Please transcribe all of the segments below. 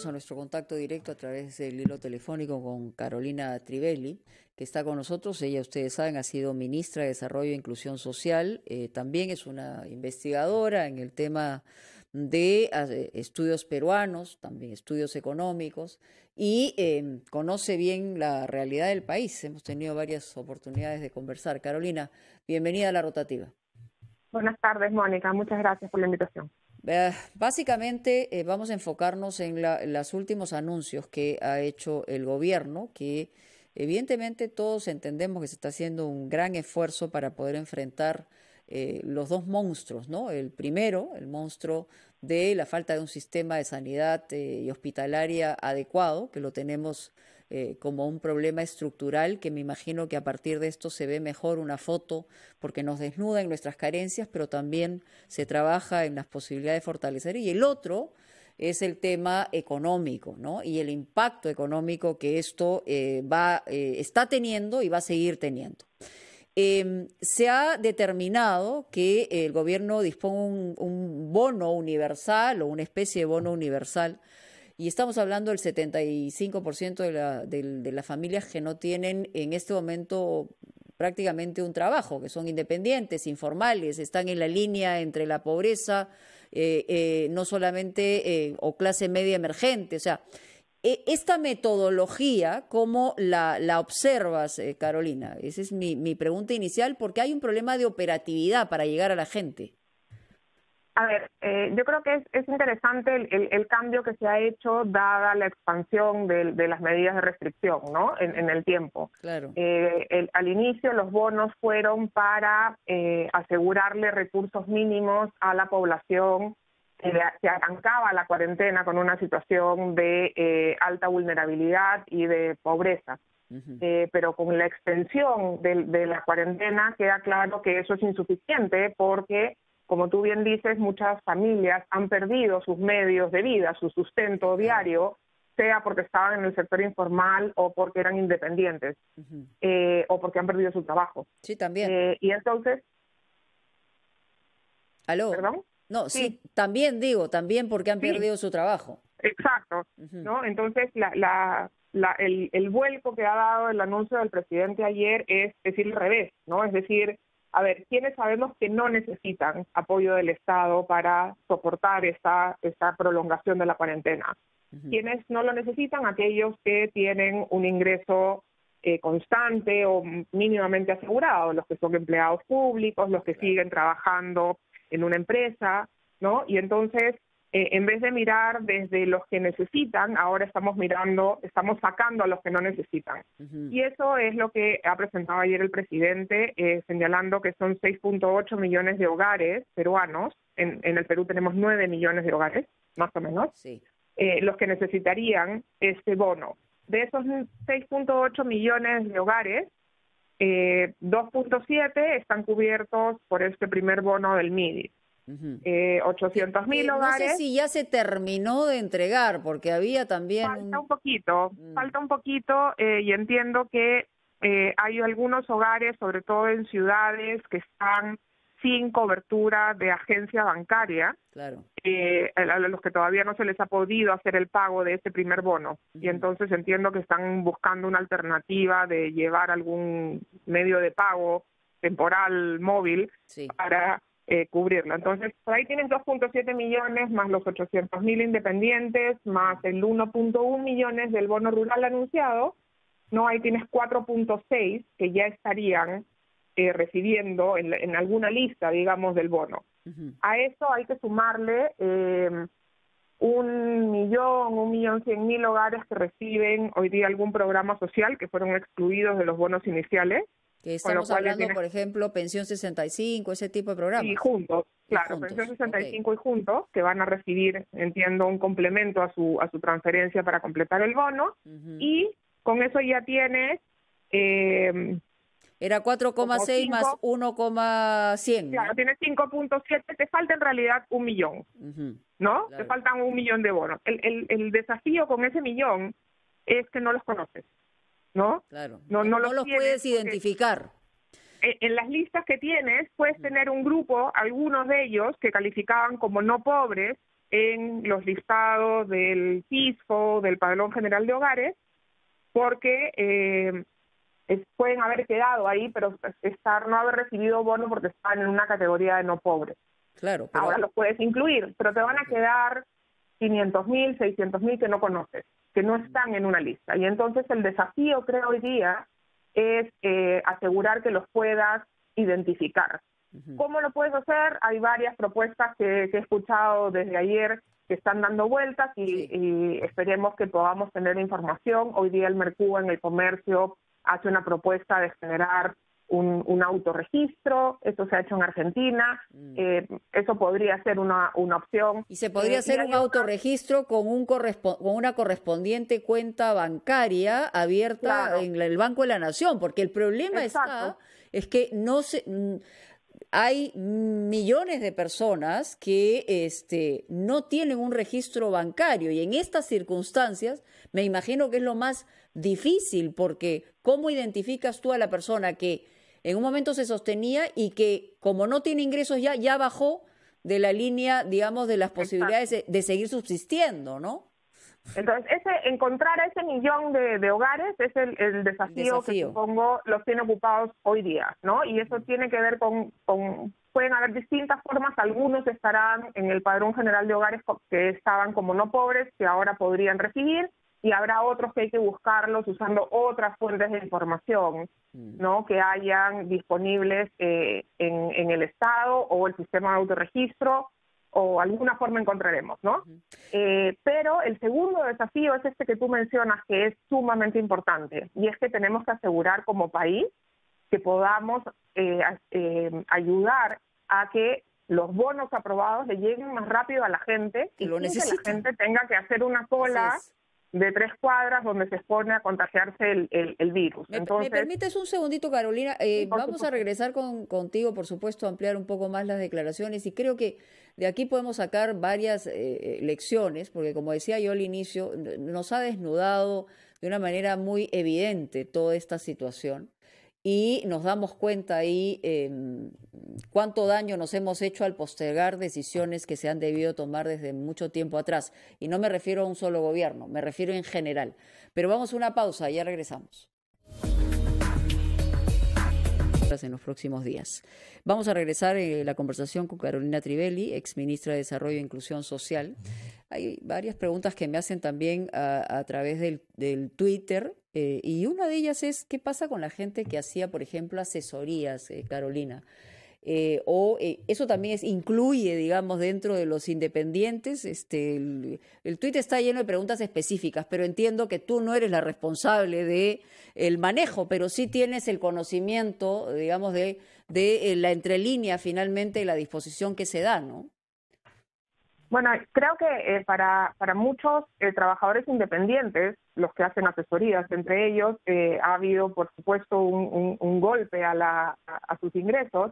Vamos a nuestro contacto directo a través del hilo telefónico con Carolina Trivelli, que está con nosotros. Ella, ustedes saben, ha sido ministra de Desarrollo e Inclusión Social. También es una investigadora en el tema de estudios peruanos, también estudios económicos, y conoce bien la realidad del país. Hemos tenido varias oportunidades de conversar. Carolina, bienvenida a La Rotativa. Buenas tardes, Mónica. Muchas gracias por la invitación. Básicamente vamos a enfocarnos en los últimos anuncios que ha hecho el gobierno, que evidentemente todos entendemos que se está haciendo un gran esfuerzo para poder enfrentar los dos monstruos, ¿no? El primero, el monstruo de la falta de un sistema de sanidad y hospitalaria adecuado, que lo tenemos como un problema estructural, que me imagino que a partir de esto se ve mejor una foto porque nos desnuda en nuestras carencias, pero también se trabaja en las posibilidades de fortalecer. Y el otro es el tema económico, ¿no? Y el impacto económico que esto está teniendo y va a seguir teniendo. Se ha determinado que el gobierno disponga un bono universal o una especie de bono universal, y estamos hablando del 75% de las familias que no tienen en este momento prácticamente un trabajo, que son independientes, informales, están en la línea entre la pobreza, no solamente, o clase media emergente. O sea, esta metodología, ¿cómo la observas, Carolina? Esa es mi pregunta inicial, porque hay un problema de operatividad para llegar a la gente. A ver, yo creo que es interesante el cambio que se ha hecho dada la expansión de las medidas de restricción, ¿no? En el tiempo. Claro. Al inicio los bonos fueron para asegurarle recursos mínimos a la población que arrancaba la cuarentena con una situación de alta vulnerabilidad y de pobreza. Pero con la extensión de la cuarentena queda claro que eso es insuficiente porque, como tú bien dices, muchas familias han perdido sus medios de vida, su sustento diario, sea porque estaban en el sector informal o porque eran independientes, o porque han perdido su trabajo. Sí, también. Y entonces... ¿Aló? ¿Perdón? No, sí, también también porque han perdido su trabajo. Exacto, ¿no? Entonces, el vuelco que ha dado el anuncio del presidente ayer es decir al revés, ¿no? Es decir, a ver, ¿quiénes sabemos que no necesitan apoyo del Estado para soportar esta prolongación de la cuarentena? ¿Quiénes no lo necesitan? Aquellos que tienen un ingreso constante o mínimamente asegurado, los que son empleados públicos, los que siguen trabajando en una empresa, ¿no? Y entonces, en vez de mirar desde los que necesitan, ahora estamos sacando a los que no necesitan. Y eso es lo que ha presentado ayer el presidente, señalando que son 6.8 millones de hogares peruanos, en el Perú tenemos 9 millones de hogares, más o menos, los que necesitarían este bono. De esos 6.8 millones de hogares, 2.7 están cubiertos por este primer bono del MIDI. 800.000 hogares. No sé si ya se terminó de entregar, porque había también... Falta un poquito, y entiendo que hay algunos hogares, sobre todo en ciudades, que están sin cobertura de agencia bancaria, claro, a los que todavía no se les ha podido hacer el pago de este primer bono. Y entonces entiendo que están buscando una alternativa de llevar algún medio de pago temporal móvil para cubrirlo. Entonces, por ahí tienes 2.7 millones más los 800.000 independientes, más el 1.1 millones del bono rural anunciado, ¿no? Ahí tienes 4.6 que ya estarían recibiendo en alguna lista, digamos, del bono. A eso hay que sumarle 1.100.000 hogares que reciben hoy día algún programa social que fueron excluidos de los bonos iniciales. Que estamos hablando, por ejemplo, Pensión 65, ese tipo de programas. Y juntos, claro, juntos. Pensión 65 y juntos, que van a recibir, entiendo, un complemento a su transferencia para completar el bono. Y con eso ya tienes... Era 4,6 más 1,100. Claro, tienes 5.7, te falta en realidad 1 millón, ¿no? Claro. Te faltan 1 millón de bonos. El desafío con ese millón es que no los conoces, ¿no? Claro, no los puedes identificar. En las listas que tienes puedes tener un grupo, algunos de ellos que calificaban como no pobres, en los listados del fisco, del Padrón General de Hogares, porque pueden haber quedado ahí, pero no haber recibido bono porque están en una categoría de no pobres. Claro, pero... Ahora los puedes incluir, pero te van a quedar 500.000, 600.000 que no conoces, que no están en una lista. Y entonces el desafío, creo, hoy día es asegurar que los puedas identificar. ¿Cómo lo puedes hacer? Hay varias propuestas que he escuchado desde ayer que están dando vueltas y esperemos que podamos tener información. Hoy día el Mercuba en el comercio hace una propuesta de generar un autorregistro, eso se ha hecho en Argentina, eso podría ser una opción. Y se podría hacer un autorregistro con una correspondiente cuenta bancaria abierta en el Banco de la Nación, porque el problema es que hay millones de personas que no tienen un registro bancario y en estas circunstancias me imagino que es lo más difícil, porque ¿cómo identificas tú a la persona que en un momento se sostenía y que como no tiene ingresos ya bajó de la línea, digamos, de las posibilidades de seguir subsistiendo, ¿no? Entonces, encontrar a ese millón de hogares es el desafío que supongo los tiene ocupados hoy día, ¿no? Y eso tiene que ver con pueden haber distintas formas, algunos estarán en el Padrón General de Hogares que estaban como no pobres, que ahora podrían recibir, y habrá otros que hay que buscarlos usando otras fuentes de información, ¿no? Que hayan disponibles en el Estado o el sistema de autorregistro, o alguna forma encontraremos, ¿no? Pero el segundo desafío es este que tú mencionas, que es sumamente importante, y es que tenemos que asegurar como país que podamos ayudar a que los bonos aprobados le lleguen más rápido a la gente y sin que la gente tenga que hacer una cola de 3 cuadras donde se expone a contagiarse el virus. Entonces, ¿me permites un segundito, Carolina? Vamos a regresar contigo, por supuesto, a ampliar un poco más las declaraciones, y creo que de aquí podemos sacar varias lecciones, porque como decía yo al inicio, nos ha desnudado de una manera muy evidente toda esta situación. Y nos damos cuenta ahí cuánto daño nos hemos hecho al postergar decisiones que se han debido tomar desde mucho tiempo atrás. Y no me refiero a un solo gobierno, me refiero en general. Pero vamos a una pausa y ya regresamos. En los próximos días. Vamos a regresar la conversación con Carolina Trivelli, exministra de Desarrollo e Inclusión Social. Hay varias preguntas que me hacen también a través del Twitter, y una de ellas es ¿qué pasa con la gente que hacía, por ejemplo, asesorías, Carolina? Eso también incluye, digamos, dentro de los independientes. El tuit está lleno de preguntas específicas, pero entiendo que tú no eres la responsable de el manejo, pero sí tienes el conocimiento, digamos, de la entrelínea finalmente, la disposición que se da, ¿no? Bueno, creo que para muchos trabajadores independientes, los que hacen asesorías, entre ellos, ha habido, por supuesto, un golpe a sus ingresos.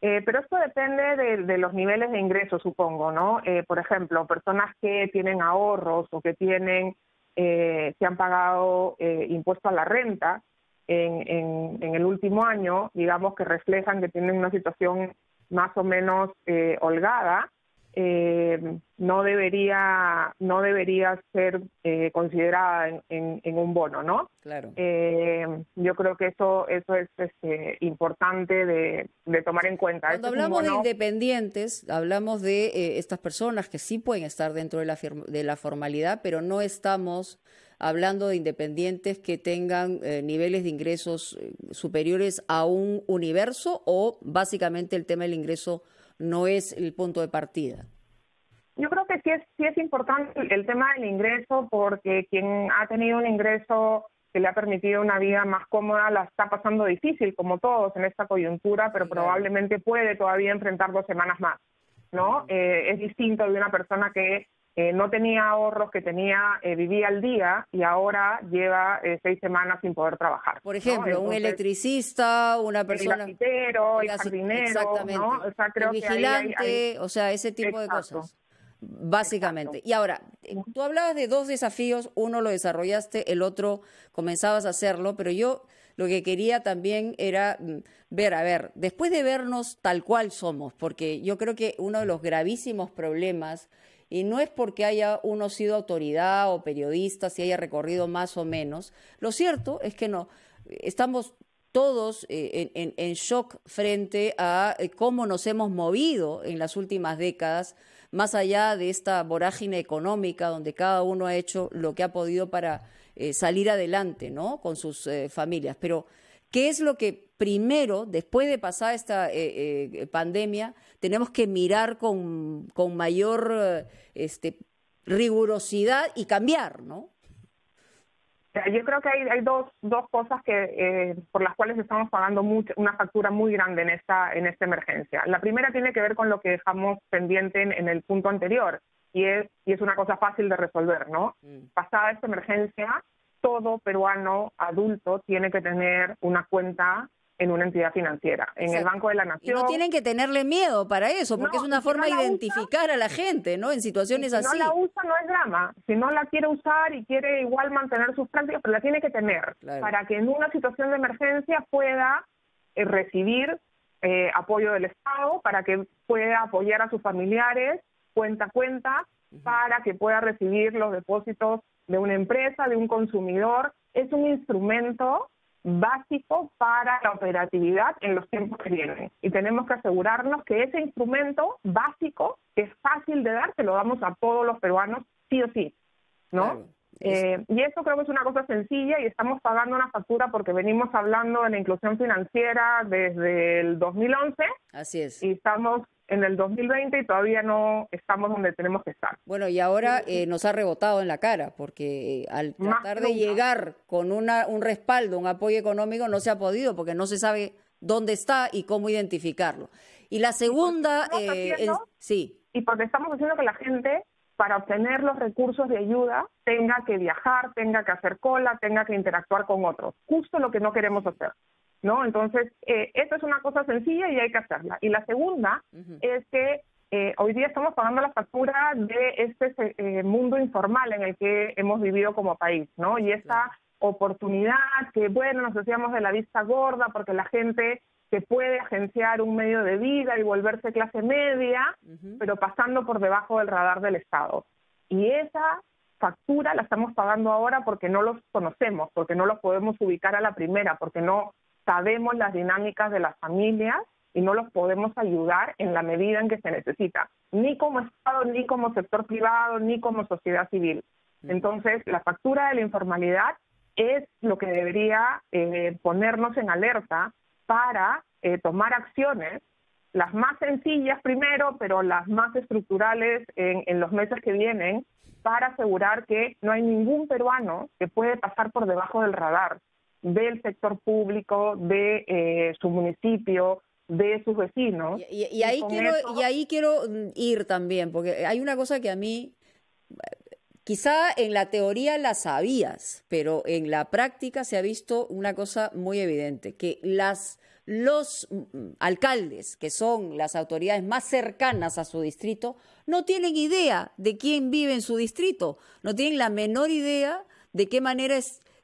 Pero esto depende de los niveles de ingresos, supongo, ¿no? Por ejemplo, personas que tienen ahorros o que que han pagado impuesto a la renta en el último año, digamos que reflejan que tienen una situación más o menos holgada, no debería ser considerada en un bono, ¿no? Claro. Yo creo que eso es importante de tomar en cuenta. Cuando hablamos de independientes, hablamos de estas personas que sí pueden estar dentro de la formalidad, pero no estamos hablando de independientes que tengan niveles de ingresos superiores a un universo, o básicamente el tema del ingreso no es el punto de partida. Yo creo que sí es importante el tema del ingreso, porque quien ha tenido un ingreso que le ha permitido una vida más cómoda la está pasando difícil, como todos en esta coyuntura, pero probablemente puede todavía enfrentar 2 semanas más, ¿no? Es distinto de una persona que no tenía ahorros, que vivía al día y ahora lleva 6 semanas sin poder trabajar. Por ejemplo, ¿no? Entonces, un electricista, una persona... El grafitero, el jardinero, exactamente, ¿no? O sea, creo el vigilante, que o sea, ese tipo de cosas, básicamente. Exacto. Y ahora, tú hablabas de 2 desafíos, uno lo desarrollaste, el otro comenzabas a hacerlo, pero yo lo que quería también era ver, a ver, después de vernos tal cual somos, porque yo creo que uno de los gravísimos problemas, y no es porque haya uno sido autoridad o periodista, si haya recorrido más o menos, lo cierto es que no, estamos todos en shock frente a cómo nos hemos movido en las últimas décadas, más allá de esta vorágine económica donde cada uno ha hecho lo que ha podido para salir adelante, ¿no? Con sus familias. Pero, ¿qué es lo que primero, después de pasar esta pandemia, tenemos que mirar con mayor rigurosidad y cambiar, ¿no? Yo creo que hay dos cosas que por las cuales estamos pagando una factura muy grande en esta emergencia. La primera tiene que ver con lo que dejamos pendiente en el punto anterior, y es una cosa fácil de resolver, ¿no? Pasada esta emergencia, todo peruano adulto tiene que tener una cuenta en una entidad financiera, en el Banco de la Nación. Y no tienen que tenerle miedo para eso, porque es una forma de identificar a la gente, ¿no? En situaciones así. Si no la usa, no es drama. Si no la quiere usar y quiere igual mantener sus prácticas, pero la tiene que tener, para que en una situación de emergencia pueda recibir apoyo del Estado, para que pueda apoyar a sus familiares, cuenta a cuenta, para que pueda recibir los depósitos de una empresa, de un consumidor. Es un instrumento básico para la operatividad en los tiempos que vienen. Y tenemos que asegurarnos que ese instrumento básico, que es fácil de dar, se lo damos a todos los peruanos, sí o sí, ¿no? Claro. Y eso creo que es una cosa sencilla, y estamos pagando una factura porque venimos hablando de la inclusión financiera desde el 2011. Así es. Y estamos en el 2020 y todavía no estamos donde tenemos que estar. Bueno, y ahora nos ha rebotado en la cara, porque al tratar de llegar con un respaldo, un apoyo económico, no se ha podido, porque no se sabe dónde está y cómo identificarlo. Y la segunda, sí. Y porque estamos haciendo que la gente, para obtener los recursos de ayuda, tenga que viajar, tenga que hacer cola, tenga que interactuar con otros. Justo lo que no queremos hacer, ¿no? Entonces, esta es una cosa sencilla y hay que hacerla. Y la segunda es que hoy día estamos pagando la factura de este mundo informal en el que hemos vivido como país, ¿no? Y esta oportunidad que, bueno, nos decíamos de la vista gorda, porque la gente que puede agenciar un medio de vida y volverse clase media, pero pasando por debajo del radar del Estado. Y esa factura la estamos pagando ahora porque no los conocemos, porque no los podemos ubicar a la primera, porque no sabemos las dinámicas de las familias y no los podemos ayudar en la medida en que se necesita, ni como Estado, ni como sector privado, ni como sociedad civil. Entonces, la factura de la informalidad es lo que debería ponernos en alerta para tomar acciones, las más sencillas primero, pero las más estructurales en los meses que vienen, para asegurar que no hay ningún peruano que puede pasar por debajo del radar del sector público, de su municipio, de sus vecinos. Y ahí quiero ir también, porque hay una cosa que a mí, quizá en la teoría la sabías, pero en la práctica se ha visto una cosa muy evidente, que los alcaldes, que son las autoridades más cercanas a su distrito, no tienen idea de quién vive en su distrito, no tienen la menor idea de qué manera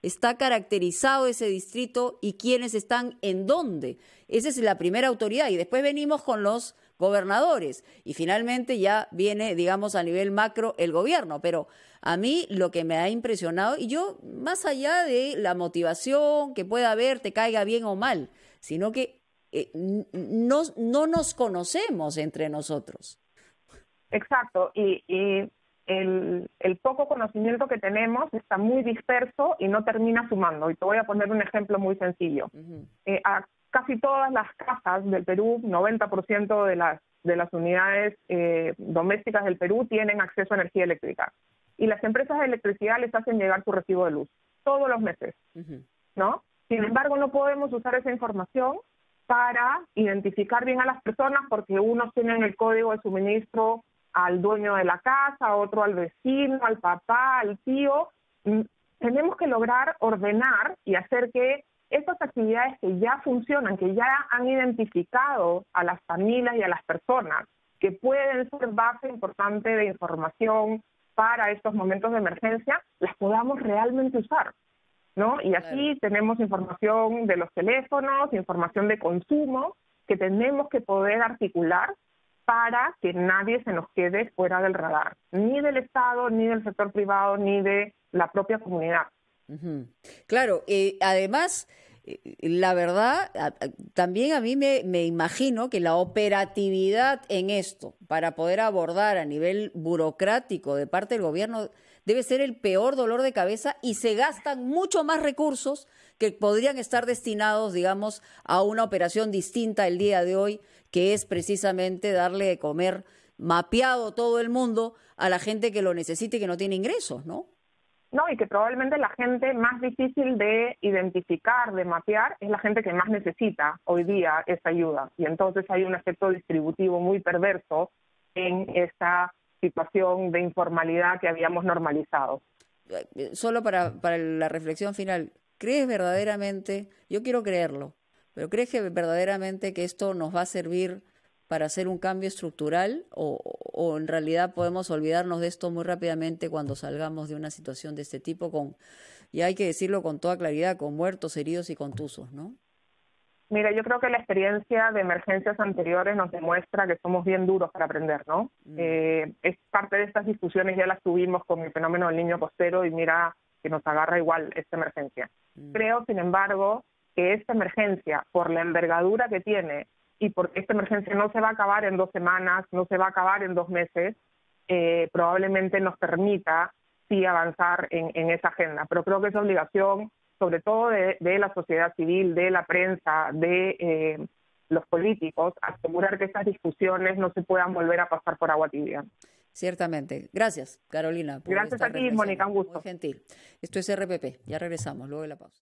está caracterizado ese distrito y quiénes están en dónde. Esa es la primera autoridad, y después venimos con los gobernadores y finalmente ya viene, digamos, a nivel macro el gobierno. Pero a mí lo que me ha impresionado, y yo más allá de la motivación que pueda haber, te caiga bien o mal, sino que no nos conocemos entre nosotros. Exacto, y el poco conocimiento que tenemos está muy disperso y no termina sumando. Y te voy a poner un ejemplo muy sencillo. A casi todas las casas del Perú, 90% de las unidades domésticas del Perú tienen acceso a energía eléctrica. Y las empresas de electricidad les hacen llegar su recibo de luz todos los meses, ¿no? Sin embargo, no podemos usar esa información para identificar bien a las personas, porque unos tienen el código de suministro al dueño de la casa, otro al vecino, al papá, al tío. Tenemos que lograr ordenar y hacer que estas actividades que ya funcionan, que ya han identificado a las familias y a las personas, que pueden ser base importante de información para estos momentos de emergencia, las podamos realmente usar. ¿no? Y aquí tenemos información de los teléfonos, información de consumo que tenemos que poder articular para que nadie se nos quede fuera del radar, ni del Estado, ni del sector privado, ni de la propia comunidad. Claro, además, la verdad, también a mí me imagino que la operatividad en esto, para poder abordar a nivel burocrático de parte del gobierno, debe ser el peor dolor de cabeza y se gastan mucho más recursos que podrían estar destinados, digamos, a una operación distinta el día de hoy, que es precisamente darle de comer mapeado todo el mundo a la gente que lo necesita y que no tiene ingresos, ¿no? No, y que probablemente la gente más difícil de identificar, de mapear, es la gente que más necesita hoy día esa ayuda. Y entonces hay un efecto distributivo muy perverso en esta situación de informalidad que habíamos normalizado. Solo para la reflexión final, ¿crees verdaderamente, yo quiero creerlo, pero crees que verdaderamente que esto nos va a servir para hacer un cambio estructural o en realidad podemos olvidarnos de esto muy rápidamente cuando salgamos de una situación de este tipo y hay que decirlo con toda claridad, con muertos, heridos y contusos, ¿no? Mira, yo creo que la experiencia de emergencias anteriores nos demuestra que somos bien duros para aprender, ¿no? Es parte de estas discusiones, ya las tuvimos con el fenómeno del niño costero y mira que nos agarra igual esta emergencia. Creo, sin embargo, que esta emergencia, por la envergadura que tiene y porque esta emergencia no se va a acabar en 2 semanas, no se va a acabar en 2 meses, probablemente nos permita sí avanzar en esa agenda. Pero creo que es obligación, sobre todo de la sociedad civil, de la prensa, de los políticos, asegurar que estas discusiones no se puedan volver a pasar por agua tibia. Ciertamente. Gracias, Carolina. Gracias a ti, Mónica, un gusto. Muy gentil. Esto es RPP. Ya regresamos luego de la pausa.